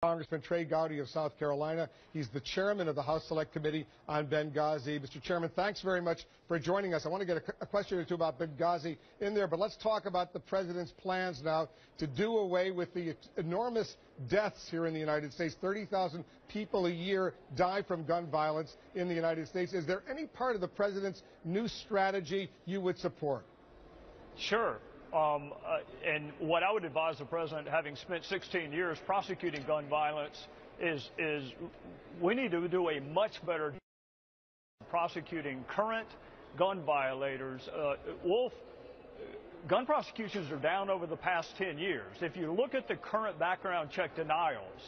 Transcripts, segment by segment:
Congressman Trey Gowdy of South Carolina. He's the chairman of the House Select Committee on Benghazi. Mr. Chairman, thanks very much for joining us. I want to get a question or two about Benghazi in there, but let's talk about the president's plans now to do away with the enormous deaths here in the United States. 30,000 people a year die from gun violence in the United States. Is there any part of the president's new strategy you would support? Sure. And what I would advise the president, having spent 16 years prosecuting gun violence, is we need to do a much better job prosecuting current gun violators. Wolf, gun prosecutions are down over the past 10 years. If you look at the current background check denials,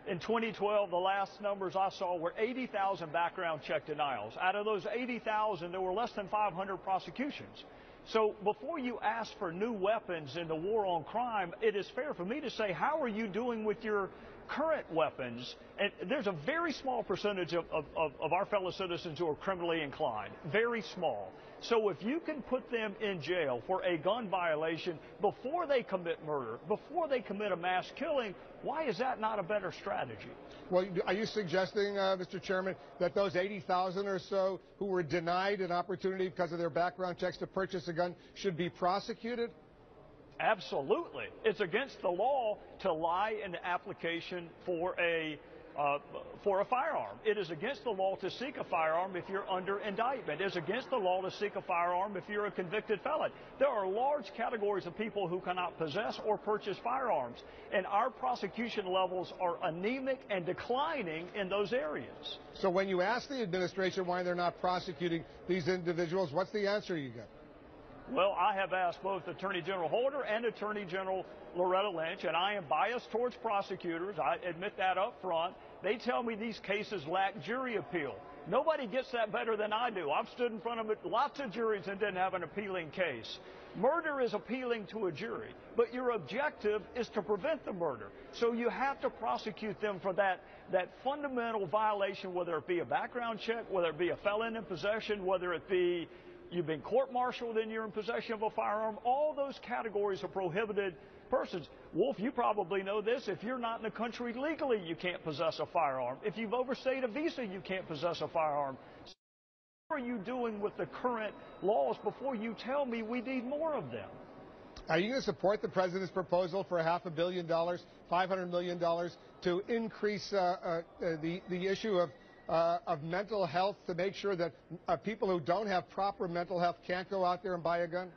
in 2012, the last numbers I saw were 80,000 background check denials. Out of those 80,000, there were less than 500 prosecutions. So before you ask for new weapons in the war on crime, it is fair for me to say, how are you doing with your current weapons? And there's a very small percentage of our fellow citizens who are criminally inclined, very small. So if you can put them in jail for a gun violation before they commit murder, before they commit a mass killing, why is that not a better strategy? Well, are you suggesting, Mr. Chairman, that those 80,000 or so who were denied an opportunity because of their background checks to purchase a gun should be prosecuted? Absolutely. It's against the law to lie in the application for a firearm. It is against the law to seek a firearm if you're under indictment. It is against the law to seek a firearm if you're a convicted felon. There are large categories of people who cannot possess or purchase firearms, and our prosecution levels are anemic and declining in those areas. So when you ask the administration why they're not prosecuting these individuals, what's the answer you get? Well, I have asked both Attorney General Holder and Attorney General Loretta Lynch, and I am biased towards prosecutors. I admit that up front. They tell me these cases lack jury appeal. Nobody gets that better than I do. I've stood in front of lots of juries and didn't have an appealing case. Murder is appealing to a jury, but your objective is to prevent the murder. So you have to prosecute them for that fundamental violation, whether it be a background check, whether it be a felon in possession, whether it be you've been court-martialed and you're in possession of a firearm. All those categories are prohibited persons. Wolf, you probably know this. If you're not in the country legally, you can't possess a firearm. If you've overstayed a visa, you can't possess a firearm. So what are you doing with the current laws before you tell me we need more of them? Are you going to support the president's proposal for $500 million, $500 million to increase the issue of mental health, to make sure that people who don't have proper mental health can't go out there and buy a gun?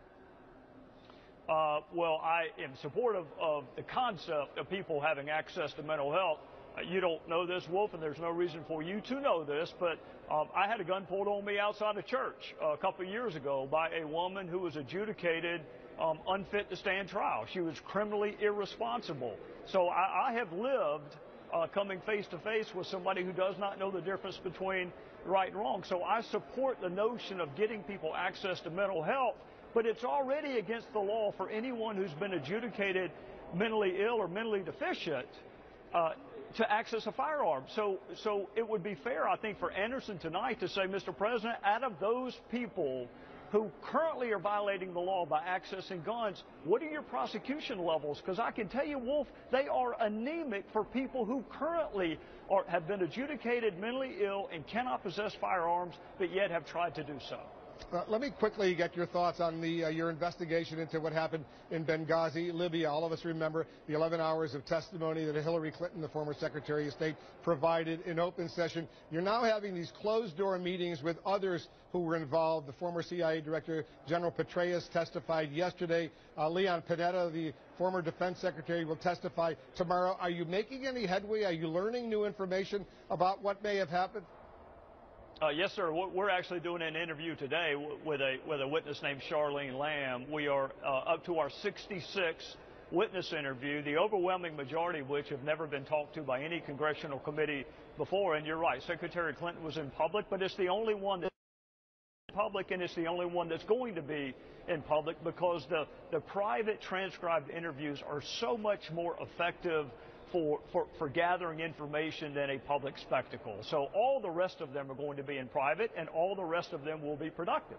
Well, I am supportive of the concept of people having access to mental health. You don't know this, Wolf, and there's no reason for you to know this, but I had a gun pulled on me outside of church a couple of years ago by a woman who was adjudicated unfit to stand trial. She was criminally irresponsible. So I have lived coming face to face with somebody who does not know the difference between right and wrong. So I support the notion of getting people access to mental health, but it's already against the law for anyone who's been adjudicated mentally ill or mentally deficient to access a firearm. So it would be fair, I think, for Anderson tonight to say, Mr. President, out of those people who currently are violating the law by accessing guns, what are your prosecution levels? Because I can tell you, Wolf, they are anemic for people who currently have been adjudicated mentally ill and cannot possess firearms, but yet have tried to do so. Let me quickly get your thoughts on your investigation into what happened in Benghazi, Libya. All of us remember the 11 hours of testimony that Hillary Clinton, the former Secretary of State, provided in open session. You're now having these closed-door meetings with others who were involved. The former CIA Director General Petraeus testified yesterday. Leon Panetta, the former Defense Secretary, will testify tomorrow. Are you making any headway? Are you learning new information about what may have happened? Yes, sir. We're actually doing an interview today with a witness named Charlene Lamb. We are up to our 66th witness interview, the overwhelming majority of which have never been talked to by any congressional committee before. And you're right, Secretary Clinton was in public, but it's the only one that's in public, and it's the only one that's going to be in public because the private transcribed interviews are so much more effective for gathering information than a public spectacle. So all the rest of them are going to be in private, and all the rest of them will be productive.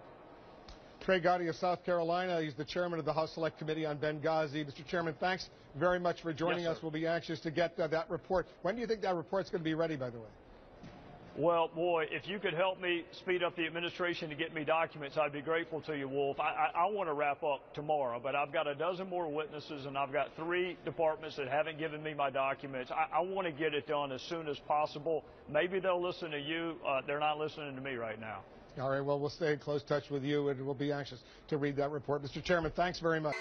Trey Gowdy of South Carolina. He's the chairman of the House Select Committee on Benghazi. Mr. Chairman, thanks very much for joining us. We'll be anxious to get that report. When do you think that report's going to be ready, by the way? Well, boy, if you could help me speed up the administration to get me documents, I'd be grateful to you, Wolf. I want to wrap up tomorrow, but I've got a dozen more witnesses, and I've got 3 departments that haven't given me my documents. I want to get it done as soon as possible. Maybe they'll listen to you. They're not listening to me right now. All right, well, we'll stay in close touch with you, and we'll be anxious to read that report. Mr. Chairman, thanks very much.